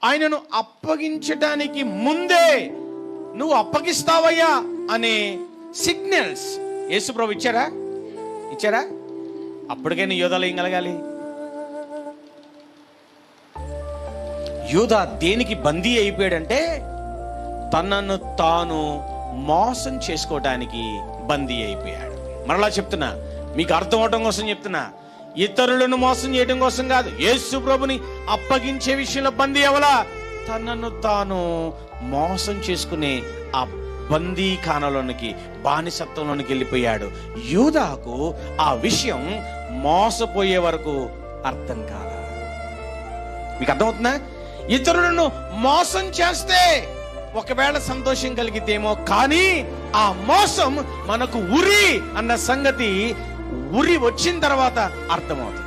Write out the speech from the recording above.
ఆయనను అప్పగించడానికి ముందే నువ్వు అప్పగిస్తావయ్యా అనే సిగ్నల్స్ యేసు ప్రభు ఇచ్చారా? అప్పటికైనా యూదాలో ఏం కలగాలి? యూదా దేనికి బందీ అయిపోయాడంటే తనను తాను మోసం చేసుకోవడానికి బందీ అయిపోయాడు. మరలా చెప్తున్నా, మీకు అర్థం అవడం కోసం చెప్తున్నా, ఇతరులను మోసం చేయడం కోసం కాదు. యేసు ప్రభుని అప్పగించే విషయంలో బందీ అవలా, తనను తాను మోసం చేసుకునే ఆ బందీఖానలోనికి, బానిసత్వంలోనికి వెళ్ళిపోయాడు. యూదాకు ఆ విషయం మోసపోయే వరకు అర్థం కాల. మీకు అర్థమవుతుందా? ఇతరులను మోసం చేస్తే ఒకవేళ సంతోషం కలిగితేమో, కానీ ఆ మోసం మనకు ఉరి అన్న సంగతి ఉరి వచ్చిన తర్వాత అర్థమవుతుంది.